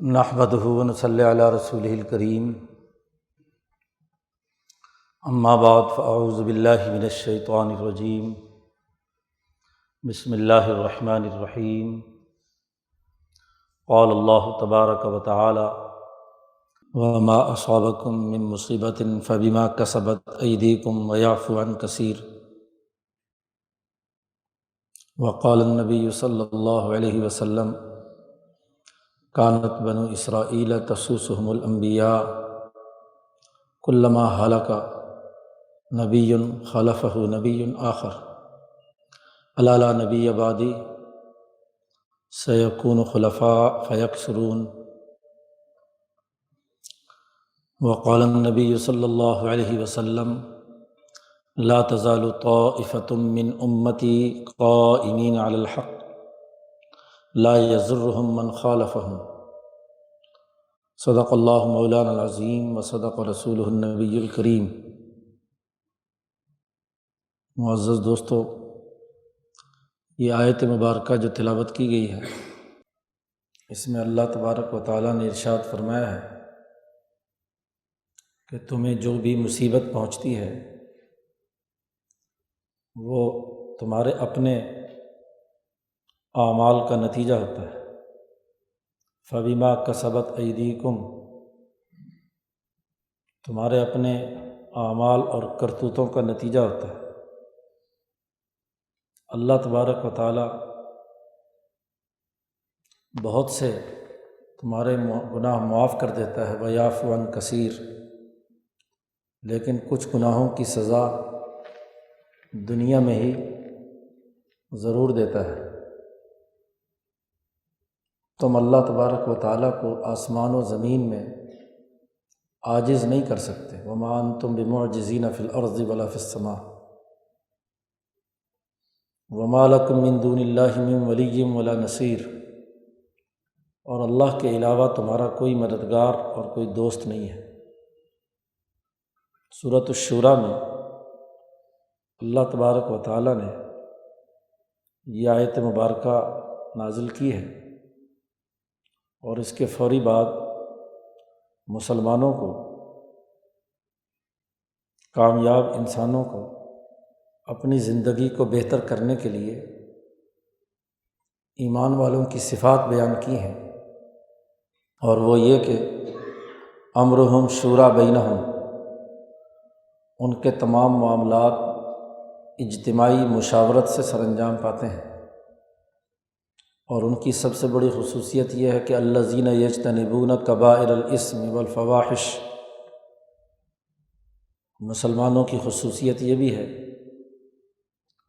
نحمدہ و نصلی علی رسولہ الکریم، اما بعد فاعوذ باللہ من الشیطان الرجیم، بسم اللہ الرحمن الرحیم۔ قال اللہ تبارک و تعالی: وما اصابکم من مصیبۃ فبما کسبت ایدیکم ویعفو عن کثیر۔ وقال النبی صلی اللہ علیہ وسلم: کانت بنو اسرائیل تسوسهم الانبیاء کلما ہلک نبی خلفہ نبی آخر الا لا نبی بعدی سیکون خلفاء فیکثرون۔ وقال النبی صلی اللہ علیہ وسلم: لا تزال طائفة من امتی قائمین علی الحق لا یضرهم من خالفهم۔ صدق اللہ مولانا العظیم وصدق رسولہ النبی الکریم۔ معزز دوستو، یہ آیت مبارکہ جو تلاوت کی گئی ہے، اس میں اللہ تبارک و تعالیٰ نے ارشاد فرمایا ہے کہ تمہیں جو بھی مصیبت پہنچتی ہے وہ تمہارے اپنے اعمال کا نتیجہ ہوتا ہے۔ فبما کسبت ایدیکم، تمہارے اپنے اعمال اور کرتوتوں کا نتیجہ ہوتا ہے۔ اللہ تبارک و تعالیٰ بہت سے تمہارے گناہ معاف کر دیتا ہے، ویعفو عن کثیر، لیکن کچھ گناہوں کی سزا دنیا میں ہی ضرور دیتا ہے۔ تم اللہ تبارک و تعالیٰ کو آسمان و زمین میں عاجز نہیں کر سکتے۔ وما انتم بمعجزین فی الارض ولا فی السماء وما لکم من دون اللہ من ولی ولا نصیر، اور اللہ کے علاوہ تمہارا کوئی مددگار اور کوئی دوست نہیں ہے۔ سورۃ الشورى میں اللہ تبارک و تعالیٰ نے یہ آیت مبارکہ نازل کی ہے، اور اس کے فوری بعد مسلمانوں کو، کامیاب انسانوں کو اپنی زندگی کو بہتر کرنے کے لیے ایمان والوں کی صفات بیان کی ہیں، اور وہ یہ کہ امرہم شوریٰ بینہم، ان کے تمام معاملات اجتماعی مشاورت سے سر انجام پاتے ہیں۔ اور ان کی سب سے بڑی خصوصیت یہ ہے کہ الذین یجتنبون کبائر الاثم والفواحش، مسلمانوں کی خصوصیت یہ بھی ہے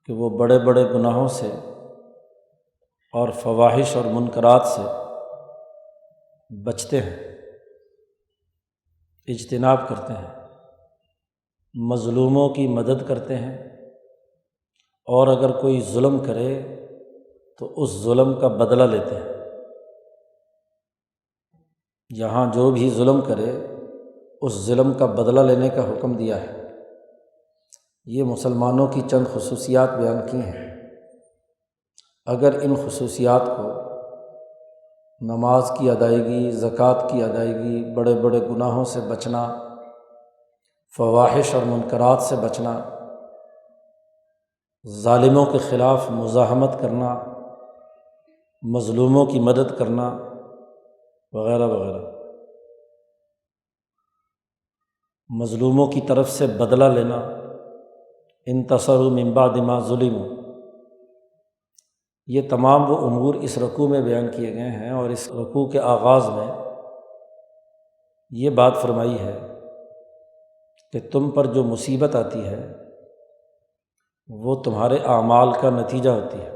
کہ وہ بڑے بڑے گناہوں سے اور فواحش اور منکرات سے بچتے ہیں، اجتناب کرتے ہیں، مظلوموں کی مدد کرتے ہیں، اور اگر کوئی ظلم کرے تو اس ظلم کا بدلہ لیتے ہیں۔ یہاں جو بھی ظلم کرے اس ظلم کا بدلہ لینے کا حکم دیا ہے۔ یہ مسلمانوں کی چند خصوصیات بیان کی ہیں۔ اگر ان خصوصیات کو نماز کی ادائیگی، زکوٰۃ کی ادائیگی، بڑے بڑے گناہوں سے بچنا، فواحش اور منکرات سے بچنا، ظالموں کے خلاف مزاحمت کرنا، مظلوموں کی مدد کرنا، وغیرہ وغیرہ، مظلوموں کی طرف سے بدلہ لینا، انتصروا من بعد ما ظلموا، یہ تمام وہ امور اس رکوع میں بیان کیے گئے ہیں۔ اور اس رکوع کے آغاز میں یہ بات فرمائی ہے کہ تم پر جو مصیبت آتی ہے وہ تمہارے اعمال کا نتیجہ ہوتی ہے۔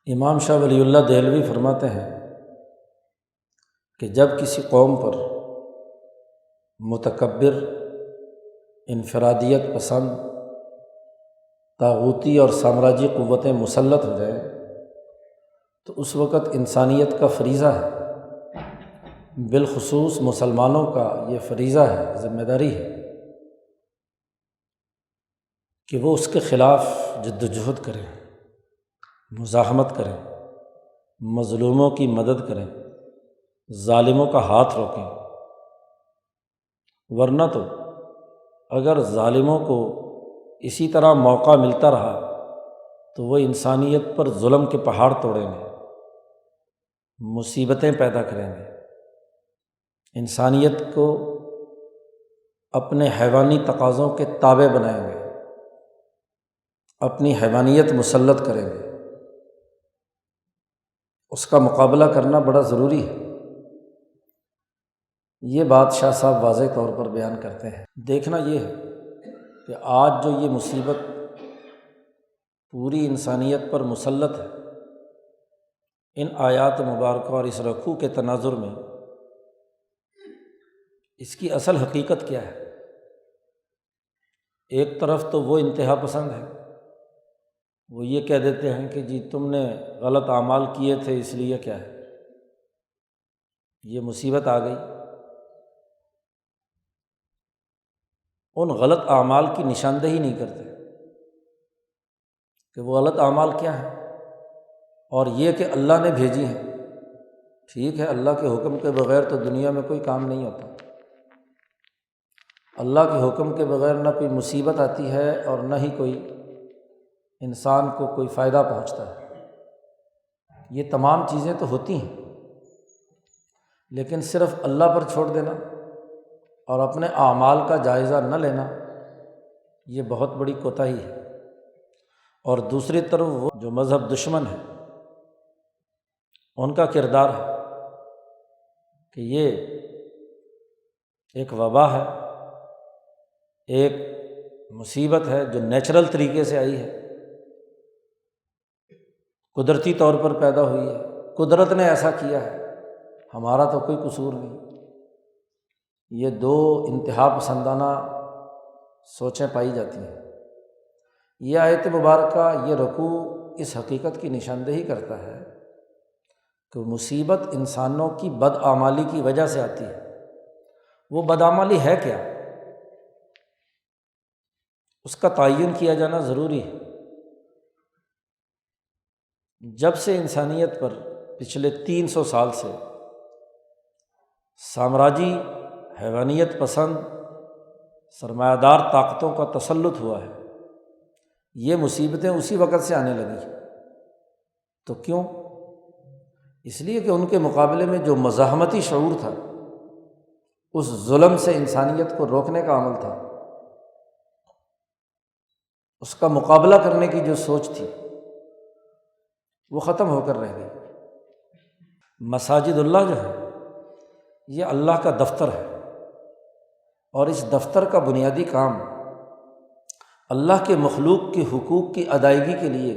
امام شاہ ولی اللہ دہلوی فرماتے ہیں کہ جب کسی قوم پر متکبر، انفرادیت پسند، طاغوتی اور سامراجی قوتیں مسلط ہو جائیں تو اس وقت انسانیت کا فریضہ ہے، بالخصوص مسلمانوں کا یہ فریضہ ہے، ذمہ داری ہے کہ وہ اس کے خلاف جد و جہد کریں، مزاحمت کریں، مظلوموں کی مدد کریں۔ ظالموں کا ہاتھ روکیں، ورنہ تو اگر ظالموں کو اسی طرح موقع ملتا رہا تو وہ انسانیت پر ظلم کے پہاڑ توڑیں گے، مصیبتیں پیدا کریں گے، انسانیت کو اپنے حیوانی تقاضوں کے تابع بنائیں گے، اپنی حیوانیت مسلط کریں گے۔ اس کا مقابلہ کرنا بڑا ضروری ہے۔ یہ بات شاہ صاحب واضح طور پر بیان کرتے ہیں۔ دیکھنا یہ ہے کہ آج جو یہ مصیبت پوری انسانیت پر مسلط ہے، ان آیات مبارکہ اور اس رکوع کے تناظر میں اس کی اصل حقیقت کیا ہے؟ ایک طرف تو وہ انتہا پسند ہے، وہ یہ کہہ دیتے ہیں کہ جی تم نے غلط اعمال کیے تھے اس لیے کیا ہے، یہ مصیبت آ گئی۔ ان غلط اعمال کی نشاندہی نہیں کرتے کہ وہ غلط اعمال کیا ہیں، اور یہ کہ اللہ نے بھیجی ہیں۔ ٹھیک ہے، اللہ کے حکم کے بغیر تو دنیا میں کوئی کام نہیں ہوتا، اللہ کے حکم کے بغیر نہ کوئی مصیبت آتی ہے اور نہ ہی کوئی انسان کو کوئی فائدہ پہنچتا ہے۔ یہ تمام چیزیں تو ہوتی ہیں، لیکن صرف اللہ پر چھوڑ دینا اور اپنے اعمال کا جائزہ نہ لینا، یہ بہت بڑی کوتاہی ہے۔ اور دوسری طرف وہ جو مذہب دشمن ہے، ان کا کردار ہے کہ یہ ایک وبا ہے، ایک مصیبت ہے جو نیچرل طریقے سے آئی ہے، قدرتی طور پر پیدا ہوئی ہے، قدرت نے ایسا کیا ہے، ہمارا تو کوئی قصور نہیں۔ یہ دو انتہا پسندانہ سوچیں پائی جاتی ہیں۔ یہ آیت مبارکہ، یہ رکوع اس حقیقت کی نشاندہی کرتا ہے کہ مصیبت انسانوں کی بدعمالی کی وجہ سے آتی ہے۔ وہ بدعمالی ہے کیا؟ اس کا تعین کیا جانا ضروری ہے۔ جب سے انسانیت پر پچھلے 300 سال سے سامراجی حیوانیت پسند سرمایہ دار طاقتوں کا تسلط ہوا ہے، یہ مصیبتیں اسی وقت سے آنے لگی۔ تو کیوں؟ اس لیے کہ ان کے مقابلے میں جو مزاحمتی شعور تھا، اس ظلم سے انسانیت کو روکنے کا عمل تھا، اس کا مقابلہ کرنے کی جو سوچ تھی، وہ ختم ہو کر رہ گئی۔ مساجد اللہ جو ہے، یہ اللہ کا دفتر ہے، اور اس دفتر کا بنیادی کام اللہ کے مخلوق کے حقوق کی ادائیگی کے لیے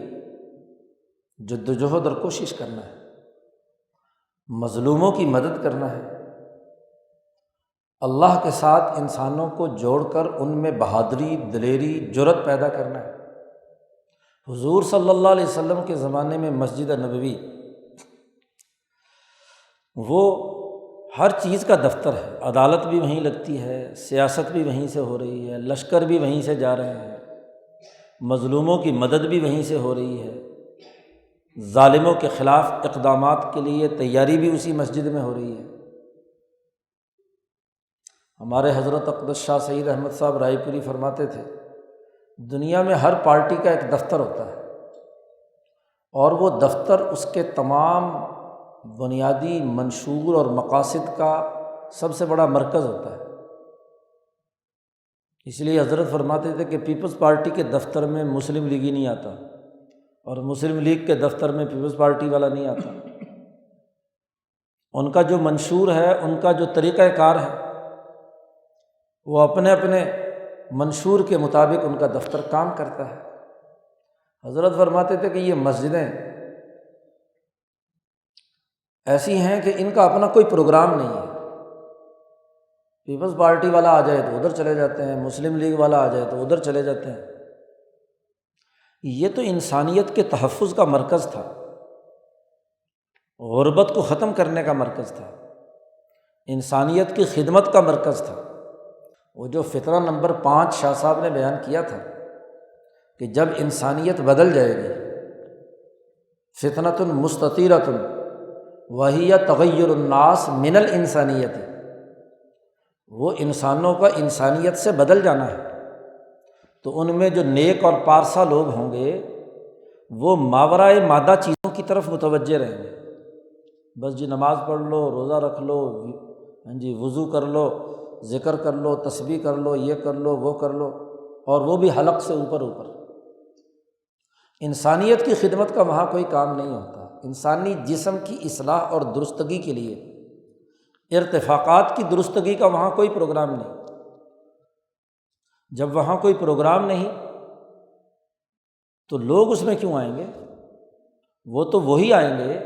جدوجہد اور کوشش کرنا ہے، مظلوموں کی مدد کرنا ہے، اللہ کے ساتھ انسانوں کو جوڑ کر ان میں بہادری، دلیری، جرأت پیدا کرنا ہے۔ حضور صلی اللہ علیہ وسلم کے زمانے میں مسجد نبوی وہ ہر چیز کا دفتر ہے، عدالت بھی وہیں لگتی ہے، سیاست بھی وہیں سے ہو رہی ہے، لشکر بھی وہیں سے جا رہے ہیں، مظلوموں کی مدد بھی وہیں سے ہو رہی ہے، ظالموں کے خلاف اقدامات کے لیے تیاری بھی اسی مسجد میں ہو رہی ہے۔ ہمارے حضرت اقدس شاہ سید احمد صاحب رائے پوری فرماتے تھے، دنیا میں ہر پارٹی کا ایک دفتر ہوتا ہے، اور وہ دفتر اس کے تمام بنیادی منشور اور مقاصد کا سب سے بڑا مرکز ہوتا ہے۔ اس لیے حضرت فرماتے تھے کہ پیپلز پارٹی کے دفتر میں مسلم لیگی نہیں آتا، اور مسلم لیگ کے دفتر میں پیپلز پارٹی والا نہیں آتا۔ ان کا جو منشور ہے، ان کا جو طریقہ کار ہے، وہ اپنے اپنے منشور کے مطابق ان کا دفتر کام کرتا ہے۔ حضرت فرماتے تھے کہ یہ مسجدیں ایسی ہیں کہ ان کا اپنا کوئی پروگرام نہیں ہے، پیپلز پارٹی والا آ جائے تو ادھر چلے جاتے ہیں، مسلم لیگ والا آ جائے تو ادھر چلے جاتے ہیں۔ یہ تو انسانیت کے تحفظ کا مرکز تھا، غربت کو ختم کرنے کا مرکز تھا، انسانیت کی خدمت کا مرکز تھا۔ وہ جو فتنہ نمبر 5 شاہ صاحب نے بیان کیا تھا کہ جب انسانیت بدل جائے گی، فتنۃ مستطیرۃ، وہی تغیر الناس من الانسانیت، وہ انسانوں کا انسانیت سے بدل جانا ہے۔ تو ان میں جو نیک اور پارسا لوگ ہوں گے وہ ماورائے مادہ چیزوں کی طرف متوجہ رہیں گے، بس جی نماز پڑھ لو، روزہ رکھ لو، ہاں جی وضو کر لو، ذکر کر لو، تسبیح کر لو، یہ کر لو، وہ کر لو، اور وہ بھی حلق سے اوپر اوپر۔ انسانیت کی خدمت کا وہاں کوئی کام نہیں ہوتا۔ انسانی جسم کی اصلاح اور درستگی کے لیے ارتفاقات کی درستگی کا وہاں کوئی پروگرام نہیں۔ جب وہاں کوئی پروگرام نہیں تو لوگ اس میں کیوں آئیں گے؟ وہ تو وہی آئیں گے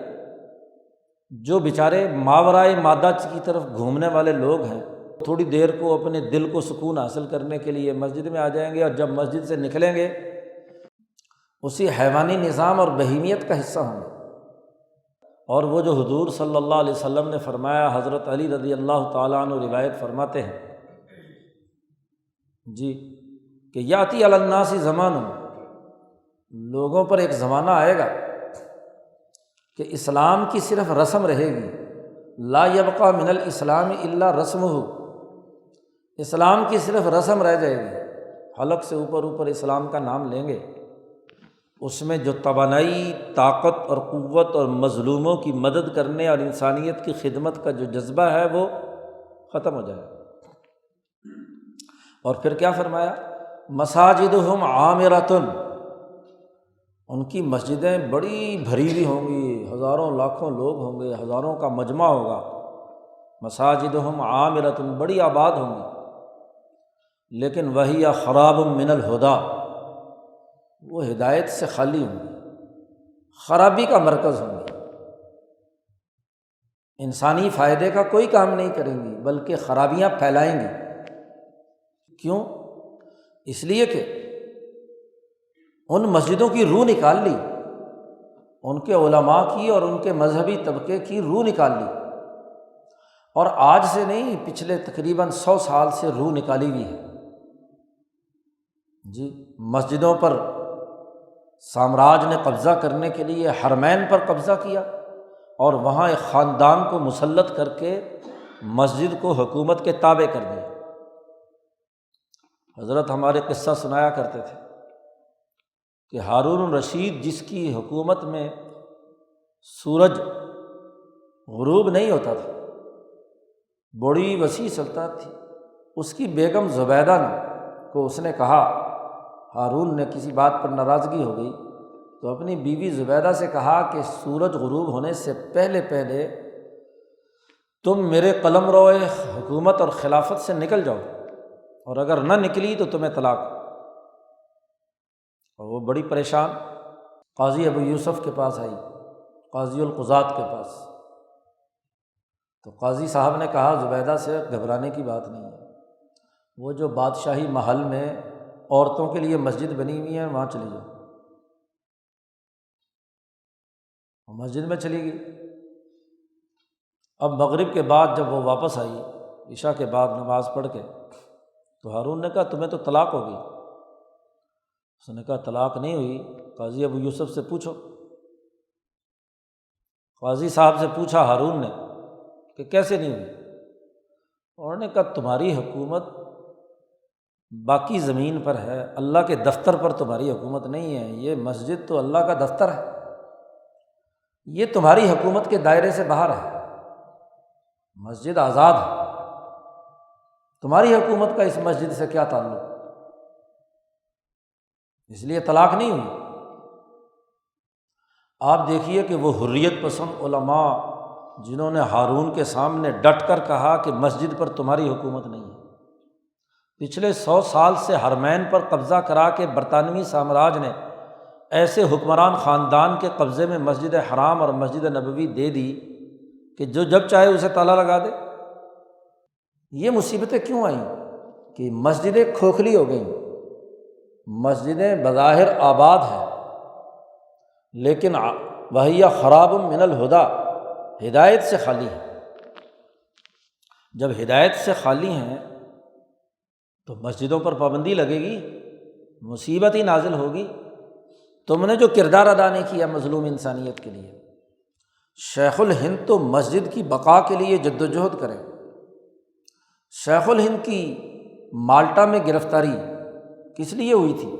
جو بیچارے ماورائے مادہ کی طرف گھومنے والے لوگ ہیں، تھوڑی دیر کو اپنے دل کو سکون حاصل کرنے کے لیے مسجد میں آ جائیں گے، اور جب مسجد سے نکلیں گے اسی حیوانی نظام اور بہیمیت کا حصہ ہوں گے۔ اور وہ جو حضور صلی اللہ علیہ وسلم نے فرمایا، حضرت علی رضی اللہ تعالیٰ عنہ روایت فرماتے ہیں جی کہ یاتی علی الناس زمان، لوگوں پر ایک زمانہ آئے گا کہ اسلام کی صرف رسم رہے گی، لا یبقى من الاسلام الا رسمہ، اسلام کی صرف رسم رہ جائے گی، حلق سے اوپر اوپر اسلام کا نام لیں گے، اس میں جو توانائی، طاقت اور قوت اور مظلوموں کی مدد کرنے اور انسانیت کی خدمت کا جو جذبہ ہے وہ ختم ہو جائے گا۔ اور پھر کیا فرمایا؟ مساجدہم عامرۃ، ان کی مسجدیں بڑی بھری ہوئی ہوں گی، ہزاروں لاکھوں لوگ ہوں گے، ہزاروں کا مجمع ہوگا، مساجدہم عامرۃ، بڑی آباد ہوں گی، لیکن وہی خراب من الہدیٰ، وہ ہدایت سے خالی ہوں گی، خرابی کا مرکز ہوں گی، انسانی فائدے کا کوئی کام نہیں کریں گی بلکہ خرابیاں پھیلائیں گی۔ کیوں؟ اس لیے کہ ان مسجدوں کی روح نکال لی، ان کے علماء کی اور ان کے مذہبی طبقے کی روح نکال لی، اور آج سے نہیں، پچھلے تقریباً 100 سال سے روح نکالی ہوئی ہے جی۔ مسجدوں پر سامراج نے قبضہ کرنے کے لیے حرمین پر قبضہ کیا، اور وہاں ایک خاندان کو مسلط کر کے مسجد کو حکومت کے تابع کر دیا۔ حضرت ہمارے قصہ سنایا کرتے تھے کہ ہارون الرشید جس کی حکومت میں سورج غروب نہیں ہوتا تھا، بڑی وسیع سلطنت تھی، اس کی بیگم زبیدہ کو اس نے کہا، ہارون نے کسی بات پر ناراضگی ہو گئی تو اپنی بیوی زبیدہ سے کہا کہ سورج غروب ہونے سے پہلے پہلے تم میرے قلم روئے حکومت اور خلافت سے نکل جاؤ، اور اگر نہ نکلی تو تمہیں طلاق۔ اور وہ بڑی پریشان قاضی ابو یوسف کے پاس آئی، قاضی القضات کے پاس، تو قاضی صاحب نے کہا زبیدہ سے گھبرانے کی بات نہیں ہے، وہ جو بادشاہی محل میں عورتوں کے لیے مسجد بنی ہوئی ہے وہاں چلی جاؤ۔ مسجد میں چلی گئی۔ اب مغرب کے بعد جب وہ واپس آئی، عشاء کے بعد نماز پڑھ کے، تو ہارون نے کہا تمہیں تو طلاق ہو گئی۔ اس نے کہا طلاق نہیں ہوئی، قاضی ابو یوسف سے پوچھو۔ قاضی صاحب سے پوچھا ہارون نے کہ کیسے نہیں ہوئی؟ انہوں نے کہا تمہاری حکومت باقی زمین پر ہے، اللہ کے دفتر پر تمہاری حکومت نہیں ہے، یہ مسجد تو اللہ کا دفتر ہے، یہ تمہاری حکومت کے دائرے سے باہر ہے، مسجد آزاد ہے، تمہاری حکومت کا اس مسجد سے کیا تعلق؟ اس لیے طلاق نہیں ہوئی۔ آپ دیکھیے کہ وہ حریت پسند علماء جنہوں نے ہارون کے سامنے ڈٹ کر کہا کہ مسجد پر تمہاری حکومت نہیں ہے، پچھلے 100 سال سے حرمین پر قبضہ کرا کے برطانوی سامراج نے ایسے حکمران خاندان کے قبضے میں مسجد حرام اور مسجد نبوی دے دی کہ جو جب چاہے اسے تالا لگا دے۔ یہ مصیبتیں کیوں آئیں؟ کہ مسجدیں کھوکھلی ہو گئیں، مسجدیں بظاہر آباد ہیں لیکن وہی خراب من الہدیٰ، ہدایت سے خالی ہیں۔ جب ہدایت سے خالی ہیں تو مسجدوں پر پابندی لگے گی، مصیبت ہی نازل ہوگی۔ تم نے جو کردار ادا نہیں کیا مظلوم انسانیت کے لیے، شیخ الہند تو مسجد کی بقا کے لیے جد و جہد کریں۔ شیخ الہند کی مالٹا میں گرفتاری کس لیے ہوئی تھی؟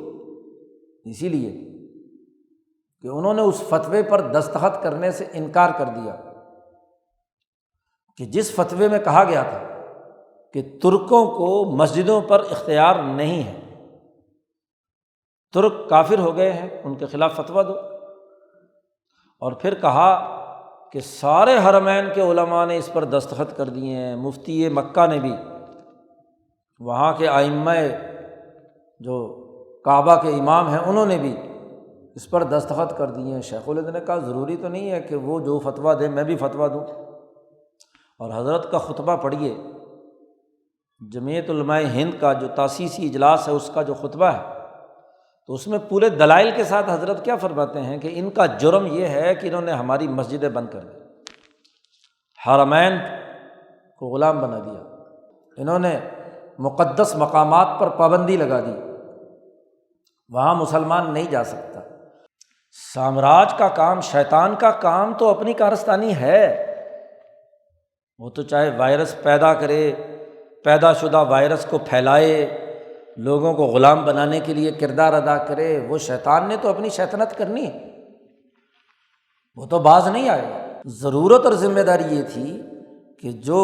اسی لیے کہ انہوں نے اس فتوے پر دستخط کرنے سے انکار کر دیا کہ جس فتوے میں کہا گیا تھا کہ ترکوں کو مسجدوں پر اختیار نہیں ہے، ترک کافر ہو گئے ہیں، ان کے خلاف فتویٰ دو۔ اور پھر کہا کہ سارے حرمین کے علماء نے اس پر دستخط کر دیے ہیں، مفتی مکہ نے بھی، وہاں کے ائمہ جو کعبہ کے امام ہیں انہوں نے بھی اس پر دستخط کر دیے ہیں۔ شیخ الہند نے کہا ضروری تو نہیں ہے کہ وہ جو فتویٰ دے میں بھی فتویٰ دوں۔ اور حضرت کا خطبہ پڑھیے، جمعیت علماء ہند کا جو تاسیسی اجلاس ہے اس کا جو خطبہ ہے، تو اس میں پورے دلائل کے ساتھ حضرت کیا فرماتے ہیں کہ ان کا جرم یہ ہے کہ انہوں نے ہماری مسجدیں بند کر دی، حرمین کو غلام بنا دیا، انہوں نے مقدس مقامات پر پابندی لگا دی، وہاں مسلمان نہیں جا سکتا۔ سامراج کا کام، شیطان کا کام تو اپنی کارستانی ہے، وہ تو چاہے وائرس پیدا کرے، پیدا شدہ وائرس کو پھیلائے، لوگوں کو غلام بنانے کے لیے کردار ادا کرے، وہ شیطان نے تو اپنی شیطنت کرنی ہے، وہ تو باز نہیں آئے گا۔ ضرورت اور ذمہ داری یہ تھی کہ جو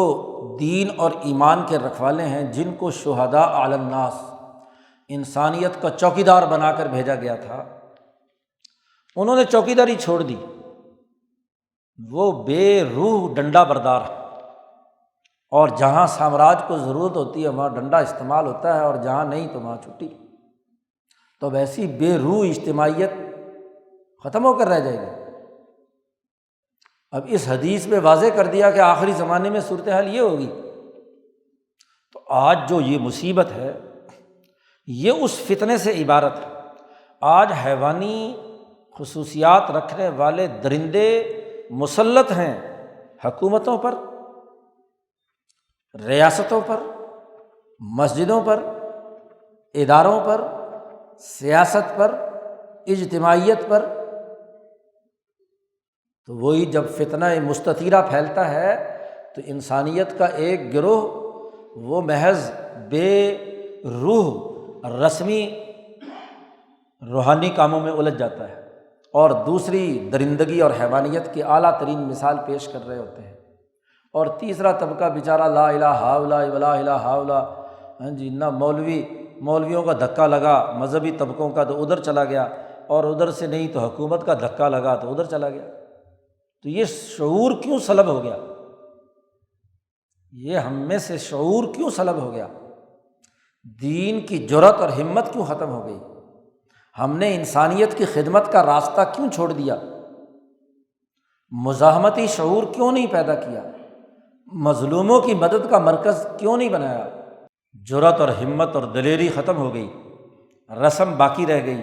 دین اور ایمان کے رکھوالے ہیں، جن کو شہداء علی الناس، انسانیت کا چوکیدار بنا کر بھیجا گیا تھا، انہوں نے چوکیداری چھوڑ دی، وہ بے روح ڈنڈا بردار ہے، اور جہاں سامراج کو ضرورت ہوتی ہے وہاں ڈنڈا استعمال ہوتا ہے، اور جہاں نہیں تو وہاں چھٹی۔ تو ویسی بے روح اجتماعیت ختم ہو کر رہ جائے گی۔ اب اس حدیث میں واضح کر دیا کہ آخری زمانے میں صورتحال یہ ہوگی۔ تو آج جو یہ مصیبت ہے یہ اس فتنے سے عبارت ہے۔ آج حیوانی خصوصیات رکھنے والے درندے مسلط ہیں حکومتوں پر، ریاستوں پر، مسجدوں پر، اداروں پر، سیاست پر، اجتماعیت پر۔ تو وہی جب فتنہ مستطیرہ پھیلتا ہے تو انسانیت کا ایک گروہ وہ محض بے روح رسمی روحانی کاموں میں الجھ جاتا ہے، اور دوسری درندگی اور حیوانیت کی اعلیٰ ترین مثال پیش کر رہے ہوتے ہیں، اور تیسرا طبقہ بیچارہ لا الہ ہؤلاء ولا الہ ہؤلاء، ہاں جی، نہ مولویوں کا دھکا لگا مذہبی طبقوں کا تو ادھر چلا گیا، اور ادھر سے نہیں تو حکومت کا دھکا لگا تو ادھر چلا گیا۔ تو یہ شعور کیوں سلب ہو گیا؟ یہ ہم میں سے شعور کیوں سلب ہو گیا؟ دین کی جرأت اور ہمت کیوں ختم ہو گئی؟ ہم نے انسانیت کی خدمت کا راستہ کیوں چھوڑ دیا؟ مزاحمتی شعور کیوں نہیں پیدا کیا؟ مظلوموں کی مدد کا مرکز کیوں نہیں بنایا؟ جرأت اور ہمت اور دلیری ختم ہو گئی، رسم باقی رہ گئی،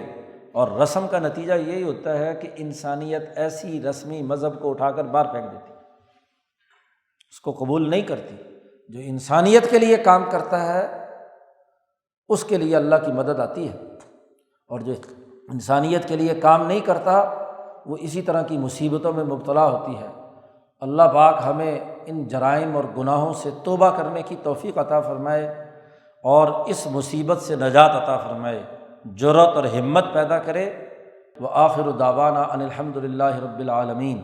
اور رسم کا نتیجہ یہی ہوتا ہے کہ انسانیت ایسی رسمی مذہب کو اٹھا کر باہر پھینک دیتی، اس کو قبول نہیں کرتی۔ جو انسانیت کے لیے کام کرتا ہے اس کے لیے اللہ کی مدد آتی ہے، اور جو انسانیت کے لیے کام نہیں کرتا وہ اسی طرح کی مصیبتوں میں مبتلا ہوتی ہے۔ اللہ پاک ہمیں ان جرائم اور گناہوں سے توبہ کرنے کی توفیق عطا فرمائے، اور اس مصیبت سے نجات عطا فرمائے، جرأت اور ہمت پیدا کرے۔ وآخر دعوانا ان الحمد للہ رب العالمین۔